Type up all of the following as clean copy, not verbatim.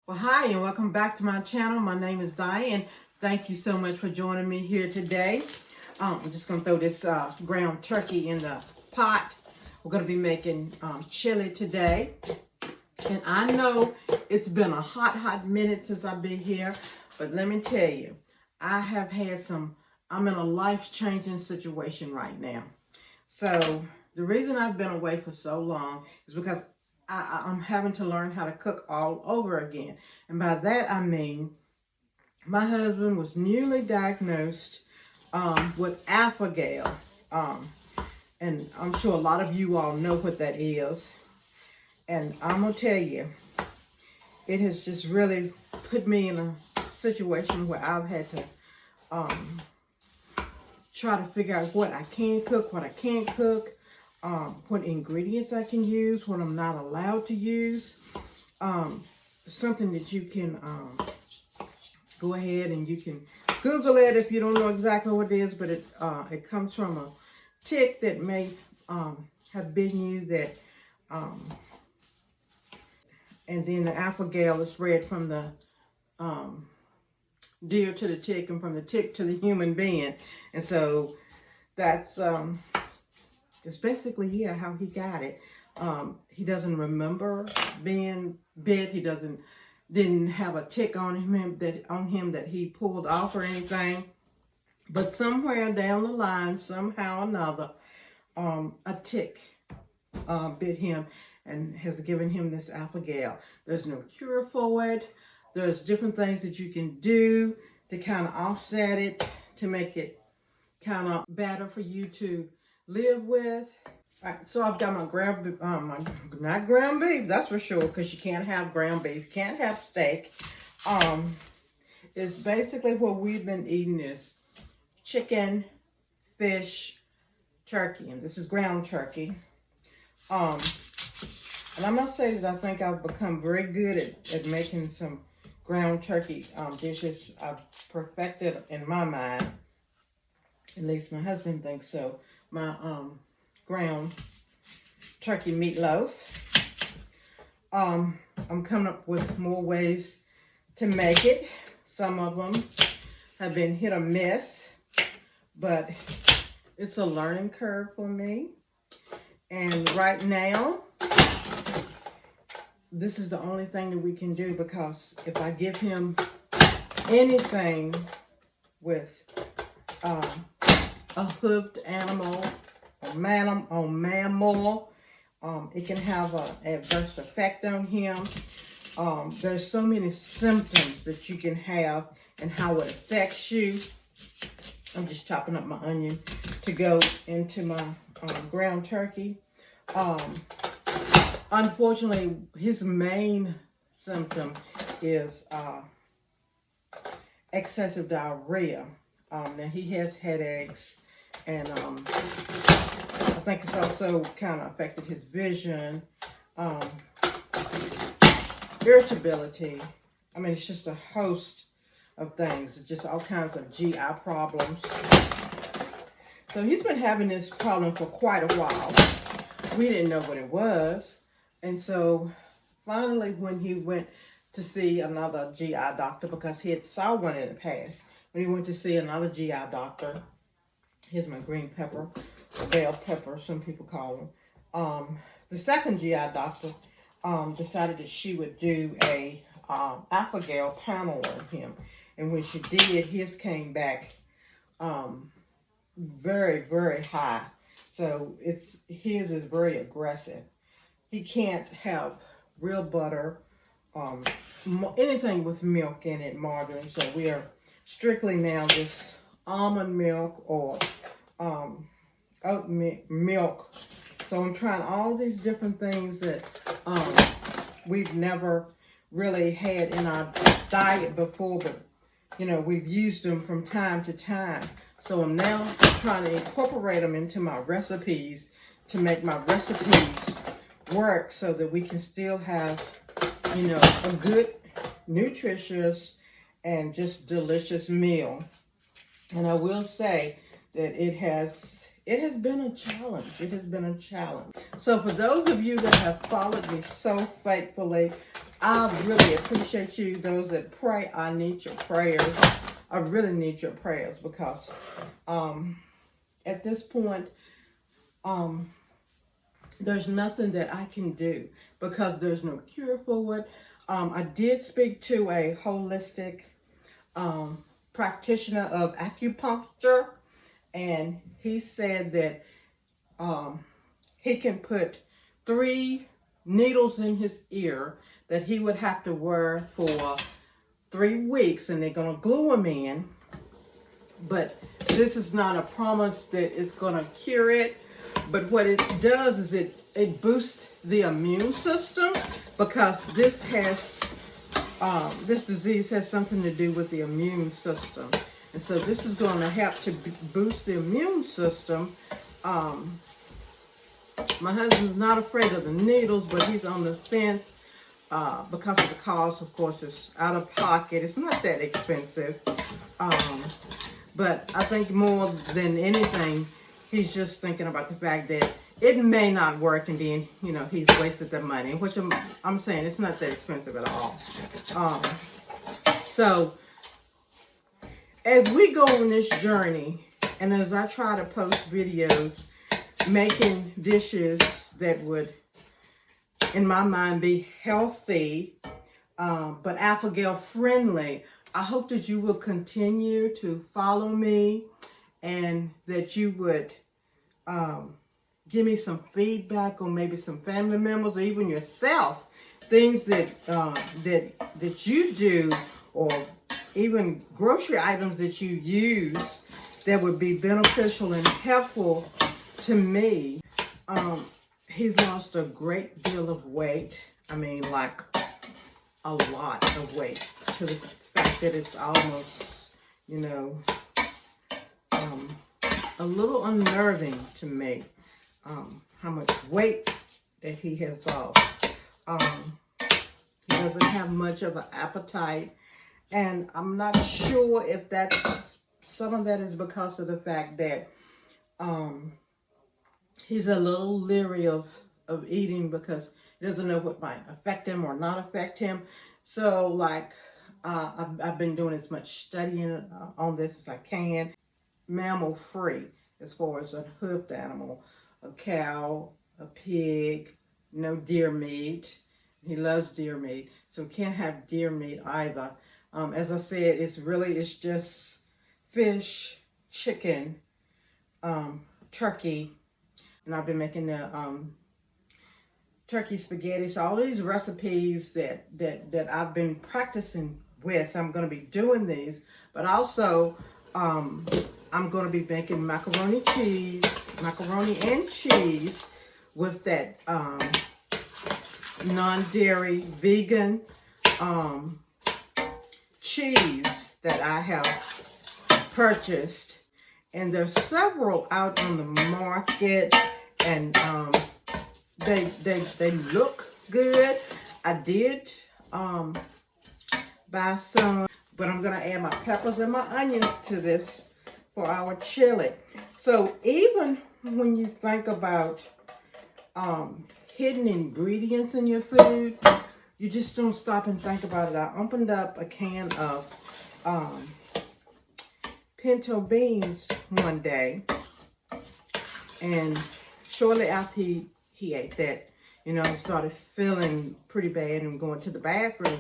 Well, hi, and welcome back to my channel. My name is Diane. Thank you so much for joining me here today. I'm just going to throw this ground turkey in the pot. We're going to be making chili today. And I know it's been a hot minute since I've been here, but let me tell you, I'm in a life-changing situation right now. So the reason I've been away for so long is because I'm having to learn how to cook all over again. And by that, I mean, my husband was newly diagnosed with alpha-gal. And I'm sure a lot of you all know what that is. And I'm going to tell you, it has just really put me in a situation where I've had to try to figure out what I can cook, what I can't cook. What ingredients I can use, what I'm not allowed to use. Something that you can go ahead and you can Google it if you don't know exactly what it is, but it comes from a tick that may have bitten you, that and then the alpha-gal is spread from the deer to the tick and from the tick to the human being. And so that's it's basically how he got it. He doesn't remember being bit. He didn't have a tick on him that he pulled off or anything. But somewhere down the line, somehow or another, a tick bit him and has given him this alpha-gal. There's no cure for it. There's different things that you can do to kind of offset it, to make it kind of better for you to live with. All right, so I've got my ground beef, not ground beef, that's for sure, because you can't have ground beef, you can't have steak. It's basically what we've been eating is chicken, fish, turkey, and this is ground turkey. And I must say that I think I've become very good at making some ground turkey dishes. I've perfected in my mind, at least my husband thinks so, my ground turkey meatloaf. I'm coming up with more ways to make it. Some of them have been hit or miss, but it's a learning curve for me. And right now, this is the only thing that we can do, because if I give him anything with a hoofed animal, or mammal, it can have an adverse effect on him. There's so many symptoms that you can have and how it affects you. I'm just chopping up my onion to go into my ground turkey. Unfortunately, his main symptom is excessive diarrhea. Now he has headaches, and I think it's also kind of affected his vision, irritability. I mean, it's just a host of things, just all kinds of GI problems. So he's been having this problem for quite a while. We didn't know what it was. And so finally, when he went to see another GI doctor, because he had saw one in the past, when he went to see another GI doctor, here's my green pepper, bell pepper, some people call them. The second GI doctor decided that she would do a alpha-gal panel on him. And when she did, his came back very, very high. So his is very aggressive. He can't have real butter, anything with milk in it, margarine. So we are strictly now just almond milk or oat milk. So I'm trying all these different things that we've never really had in our diet before, but you know, we've used them from time to time. So I'm now trying to incorporate them into my recipes to make my recipes work, so that we can still have, you know, a good, nutritious, and just delicious meal. And I will say that it has it has been a challenge. It has been a challenge. So for those of you that have followed me so faithfully, I really appreciate you. Those that pray, I need your prayers. I really need your prayers because at this point, there's nothing that I can do because there's no cure for it. I did speak to a holistic practitioner of acupuncture, and he said that he can put 3 needles in his ear that he would have to wear for 3 weeks, and they're going to glue them in. But this is not a promise that it's going to cure it. But what it does is it boosts the immune system, because this disease has something to do with the immune system. And so this is going to help to boost the immune system. My husband's not afraid of the needles, but he's on the fence because of the cost. Of course, it's out of pocket. It's not that expensive. But I think more than anything, he's just thinking about the fact that it may not work, and then, you know, he's wasted the money, which I'm saying it's not that expensive at all. So as we go on this journey, and as I try to post videos making dishes that would, in my mind, be healthy, but Alpha-Gal friendly, I hope that you will continue to follow me, and that you would give me some feedback on maybe some family members or even yourself, things that that you do, or even grocery items that you use that would be beneficial and helpful to me. He's lost a great deal of weight. I mean, like a lot of weight, to the fact that it's almost, you know, a little unnerving to me, how much weight that he has lost. He doesn't have much of an appetite, and I'm not sure if that's, some of that is because of the fact that he's a little leery of eating, because he doesn't know what might affect him or not affect him. So, like, I've been doing as much studying on this as I can. Mammal free, as far as a hoofed animal, a cow, a pig, no deer meat. He loves deer meat, so we can't have deer meat either. As I said, it's just fish, chicken, turkey, and I've been making the turkey spaghetti. So all these recipes that I've been practicing with, I'm going to be doing these, but also I'm going to be making macaroni and cheese with that non-dairy vegan cheese that I have purchased. And there's several out on the market, and they look good. I did buy some, but I'm gonna add my peppers and my onions to this for our chili. So even when you think about hidden ingredients in your food, you just don't stop and think about it. I opened up a can of pinto beans one day, and shortly after he ate that, you know, I started feeling pretty bad and going to the bathroom.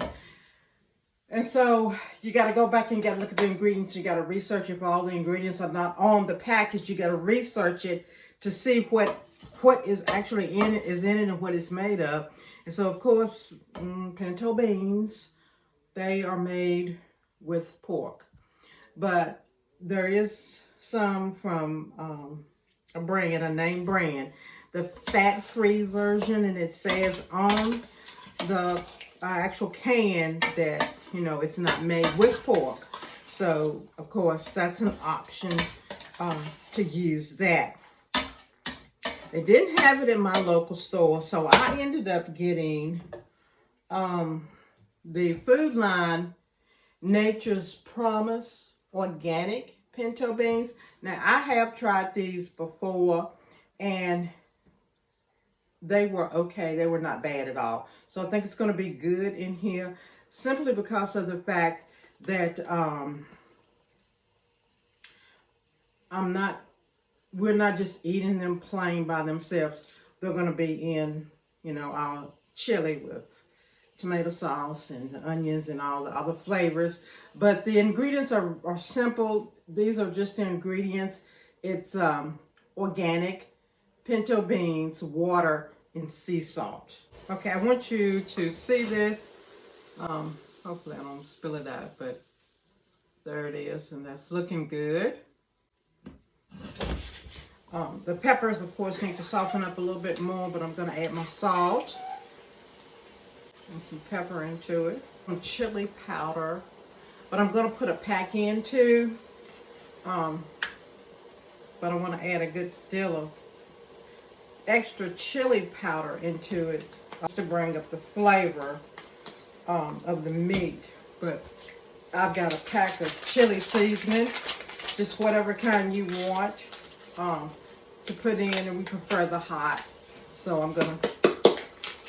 And so you got to go back and you got to look at the ingredients. You got to research if all the ingredients are not on the package. You got to research it to see what is actually in it, and what it's made of. And so, of course, pinto beans, they are made with pork. But there is some from a name brand, the fat-free version, and it says on the actual can that, you know, it's not made with pork. So, of course, that's an option to use that. They didn't have it in my local store, so I ended up getting the Food Line Nature's Promise Organic pinto beans. Now, I have tried these before, and they were okay. They were not bad at all. So I think it's going to be good in here, simply because of the fact that we're not just eating them plain by themselves. They're going to be in, you know, our chili with tomato sauce and onions and all the other flavors. But the ingredients are simple. These are just the ingredients. It's organic, pinto beans, water, and sea salt. Okay, I want you to see this. Hopefully I don't spill it out, but there it is, and that's looking good. The peppers, of course, need to soften up a little bit more, but I'm going to add my salt and some pepper into it. Some chili powder, but I'm going to put a pack in too. But I want to add a good deal of extra chili powder into it to bring up the flavor of the meat. But I've got a pack of chili seasoning, just whatever kind you want to put in, and we prefer the hot. So I'm going to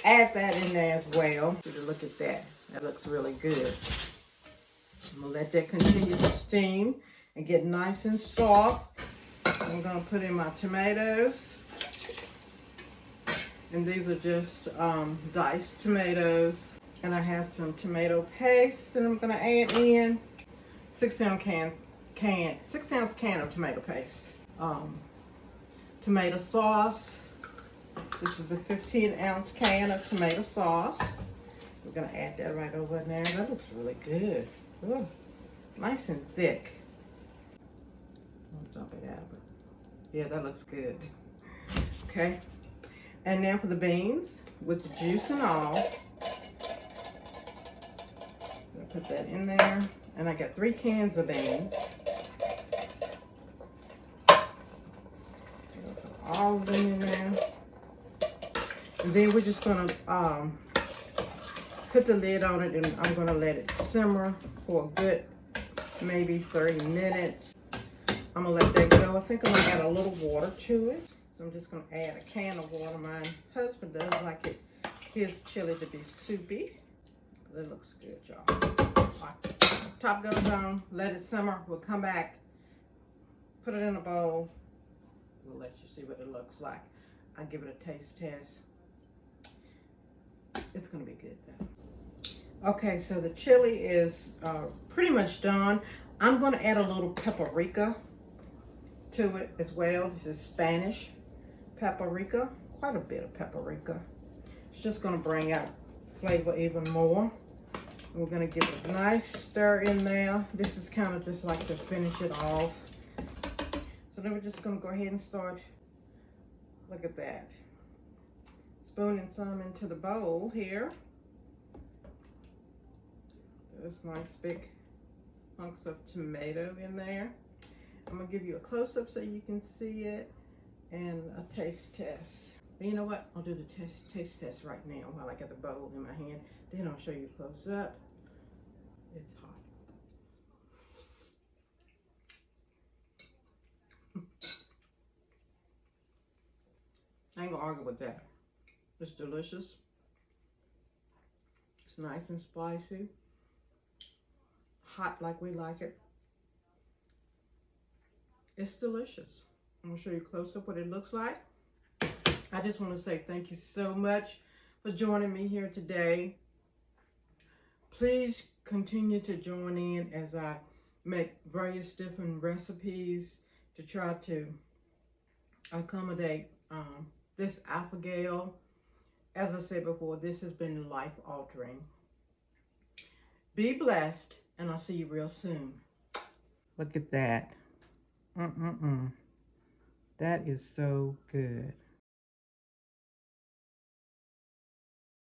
add that in there as well. Look at that. That looks really good. I'm going to let that continue to steam and get nice and soft. I'm going to put in my tomatoes. And these are just diced tomatoes. And I have some tomato paste that I'm going to add in. 6-ounce can of tomato paste. Tomato sauce. This is a 15-ounce can of tomato sauce. We're going to add that right over there. That looks really good. Ooh, nice and thick. I'll dump it out. But yeah, that looks good. Okay. And now for the beans with the juice and all. I'm going to put that in there. And I got 3 cans of beans. All of them in there. And then we're just going to put the lid on it, and I'm going to let it simmer for a good maybe 30 minutes. I'm going to let that go. I think I'm going to add a little water to it. So I'm just going to add a can of water. My husband does like his chili to be soupy. That looks good, y'all. All right. Top goes on. Let it simmer. We'll come back. Put it in a bowl. We'll let you see what it looks like. I'll give it a taste test. It's going to be good though. Okay, so the chili is pretty much done. I'm going to add a little paprika to it as well. This is Spanish paprika, quite a bit of paprika. It's just going to bring out flavor even more. We're going to give it a nice stir in there. This is kind of just like to finish it off. So then we're just going to go ahead and start. Look at that. Spooning some into the bowl here. There's nice big hunks of tomato in there. I'm going to give you a close-up so you can see it, and a taste test. But you know what? I'll do the taste test right now while I got the bowl in my hand. Then I'll show you close-up. It's hot. I ain't gonna argue with that. It's delicious. It's nice and spicy. Hot like we like it. It's delicious. I'm gonna show you close up what it looks like. I just want to say thank you so much for joining me here today. Please continue to join in as I make various different recipes to try to accommodate this alpha-gal. As I said before, this has been life-altering. Be blessed, and I'll see you real soon. Look at that. That is so good.